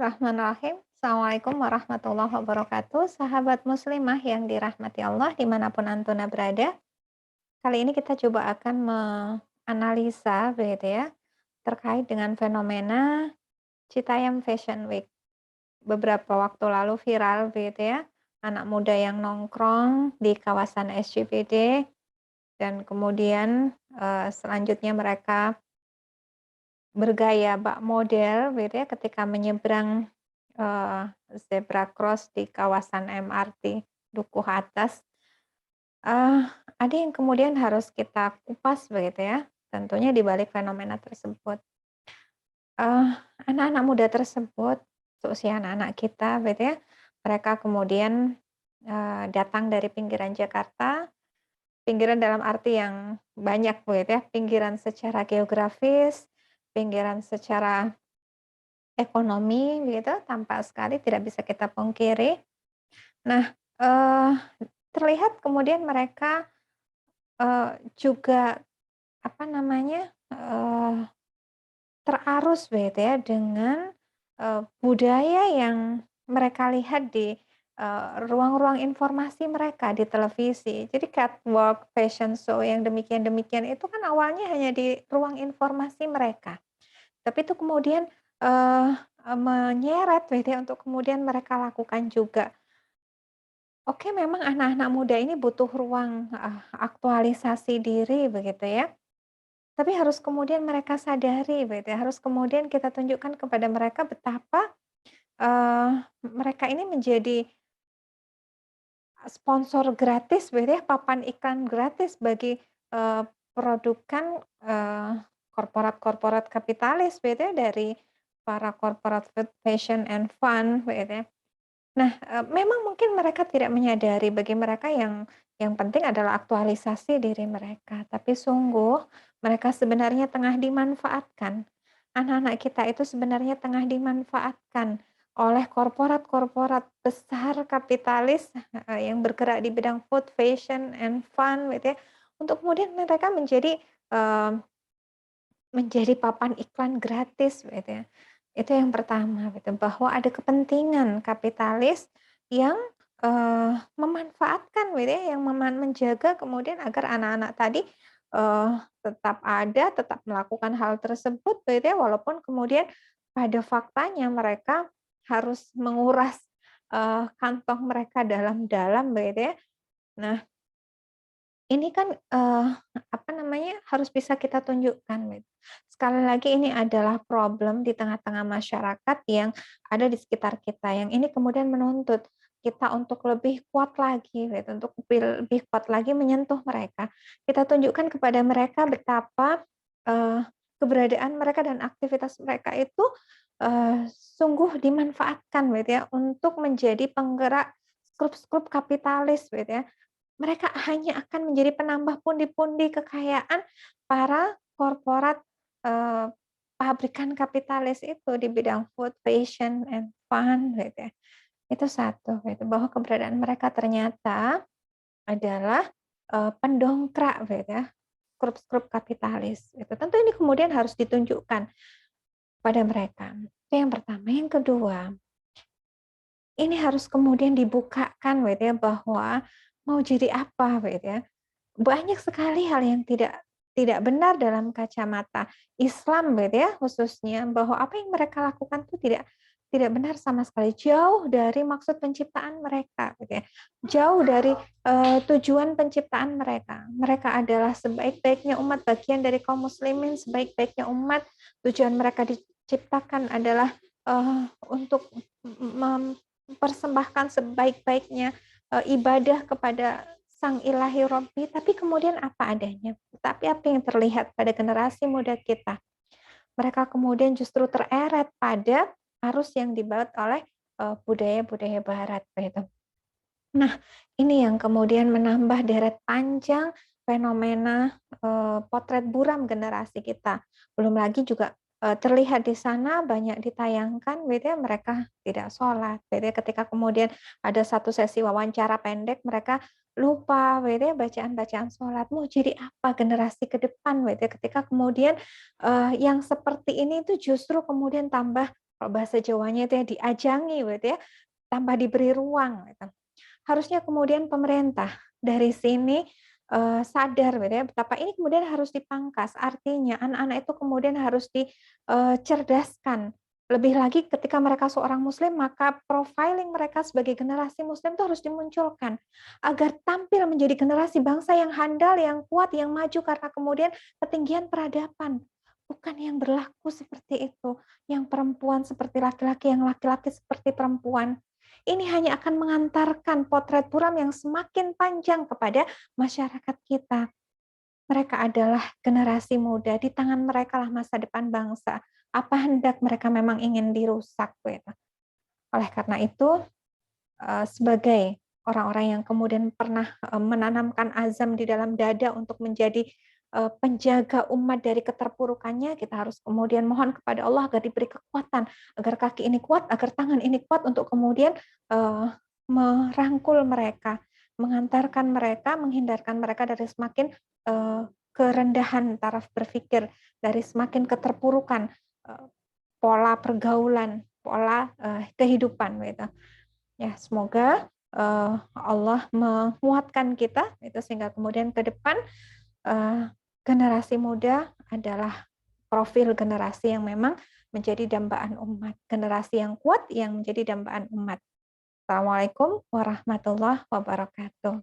Bismillahirrahmanirrahim. Assalamualaikum warahmatullahi wabarakatuh. Sahabat muslimah yang dirahmati Allah dimanapun Antuna berada. Kali ini kita coba akan menganalisa begitu ya, terkait dengan fenomena Citayam Fashion Week. Beberapa waktu lalu viral begitu ya, anak muda yang nongkrong di kawasan SCBD dan kemudian selanjutnya mereka bergaya bak model gitu ya ketika menyeberang, zebra cross di kawasan MRT Dukuh Atas. Eee, ada yang kemudian harus kita kupas begitu ya, tentunya di balik fenomena tersebut. Eee, Anak-anak muda tersebut, seusia anak-anak kita gitu ya, mereka kemudian, datang dari pinggiran Jakarta, pinggiran dalam arti yang banyak begitu ya, pinggiran secara geografis, pinggiran secara ekonomi begitu, tampak sekali tidak bisa kita pungkiri. Nah, eee, terlihat kemudian mereka, juga apa namanya, terarus begitu ya dengan, budaya yang mereka lihat di, ruang-ruang informasi mereka di televisi. Jadi catwalk, fashion show yang demikian-demikian itu kan awalnya hanya di ruang informasi mereka. Tapi itu kemudian, eee menyeret gitu ya untuk kemudian mereka lakukan juga. Oke, memang anak-anak muda ini butuh ruang, aktualisasi diri begitu ya, tapi harus kemudian mereka sadari begitu ya, harus kemudian kita tunjukkan kepada mereka betapa, mereka ini menjadi sponsor gratis begitu ya, papan iklan gratis bagi, produkan, korporat-korporat kapitalis begitu ya, dari para korporat fashion and fun begitu ya. Nah, memang mungkin mereka tidak menyadari bagi mereka yang penting adalah aktualisasi diri mereka, tapi sungguh mereka sebenarnya tengah dimanfaatkan. Anak-anak kita itu sebenarnya tengah dimanfaatkan oleh korporat-korporat besar kapitalis, yang bergerak di bidang food, fashion, and fun gitu ya, untuk kemudian mereka eee, menjadi papan iklan gratis gitu ya. Itu yang pertama gitu, bahwa ada kepentingan kapitalis yang, memanfaatkan gitu ya, yang menjaga kemudian agar anak-anak tadi, tetap ada, tetap melakukan hal tersebut gitu ya, walaupun kemudian pada faktanya mereka harus menguras, kantong mereka dalam-dalam begitu ya. Nah, ini kan, apa namanya, harus bisa kita tunjukkan gitu. Sekali lagi ini adalah problem di tengah-tengah masyarakat yang ada di sekitar kita, yang ini kemudian menuntut kita untuk lebih kuat lagi gitu, untuk lebih kuat lagi menyentuh mereka. Kita tunjukkan kepada mereka betapa, keberadaan mereka dan aktivitas mereka itu, sungguh dimanfaatkan gitu ya, untuk menjadi penggerak skrup-skrup kapitalis gitu ya. Mereka hanya akan menjadi penambah pundi-pundi kekayaan para korporat, eee, pabrikan kapitalis itu di bidang food, fashion, and fun gitu ya. Itu satu gitu, bahwa keberadaan mereka ternyata adalah, pendongkrak gitu ya, skrup-skrup kapitalis itu. Tentu ini kemudian harus ditunjukkan pada mereka. Itu yang pertama. Yang kedua, ini harus kemudian dibukakan gitu ya, bahwa mau jadi apa gitu ya. Banyak sekali hal yang tidak tidak benar dalam kacamata Islam gitu ya, khususnya bahwa apa yang mereka lakukan tuh tidak tidak benar sama sekali, jauh dari maksud penciptaan mereka gitu ya. Jauh dari, tujuan penciptaan mereka. Mereka adalah sebaik-baiknya umat, bagian dari kaum muslimin, sebaik-baiknya umat. Tujuan mereka diciptakan adalah, untuk mempersembahkan sebaik-baiknya, ibadah kepada Sang Ilahi Robbi, tapi kemudian apa adanya. Tapi apa yang terlihat pada generasi muda kita? Mereka kemudian justru tereret pada arus yang dibalut oleh, budaya-budaya barat, gitu. Nah, ini yang kemudian menambah deret panjang fenomena, potret buram generasi kita. Belum lagi juga, terlihat di sana banyak ditayangkan gitu ya, mereka tidak sholat, gitu ya. Ketika kemudian ada satu sesi wawancara pendek, mereka lupa gitu ya, bacaan-bacaan sholat. Mau jadi apa generasi ke depan gitu ya, ketika kemudian, yang seperti ini itu justru kemudian tambah Kalau bahasa Jawanya itu ya diajangi gitu ya, tanpa diberi ruang gitu. Harusnya kemudian pemerintah dari sini, sadar gitu ya, betapa ini kemudian harus dipangkas. Artinya anak-anak itu kemudian harus dicerdaskan. Lebih lagi ketika mereka seorang muslim, maka profiling mereka sebagai generasi muslim itu harus dimunculkan, agar tampil menjadi generasi bangsa yang handal, yang kuat, yang maju karena kemudian ketinggian peradaban. Bukan yang berlaku seperti itu, yang perempuan seperti laki-laki, yang laki-laki seperti perempuan. Ini hanya akan mengantarkan potret buram yang semakin panjang kepada masyarakat kita. Mereka adalah generasi muda, di tangan mereka lah masa depan bangsa. Apa hendak mereka memang ingin dirusak gitu. Oleh karena itu, sebagai orang-orang yang kemudian pernah, menanamkan azam di dalam dada untuk menjadi, penjaga umat dari keterpurukannya, kita harus kemudian mohon kepada Allah agar diberi kekuatan, agar kaki ini kuat, agar tangan ini kuat untuk kemudian, eee, merangkul mereka, mengantarkan mereka, menghindarkan mereka dari semakin, kerendahan taraf berpikir, dari semakin keterpurukan, eee, pola pergaulan, pola, kehidupan gitu. Ya, semoga, Allah menguatkan kita itu sehingga kemudian ke depan, generasi muda adalah profil generasi yang memang menjadi dambaan umat, generasi yang kuat yang menjadi dambaan umat. Assalamualaikum warahmatullahi wabarakatuh.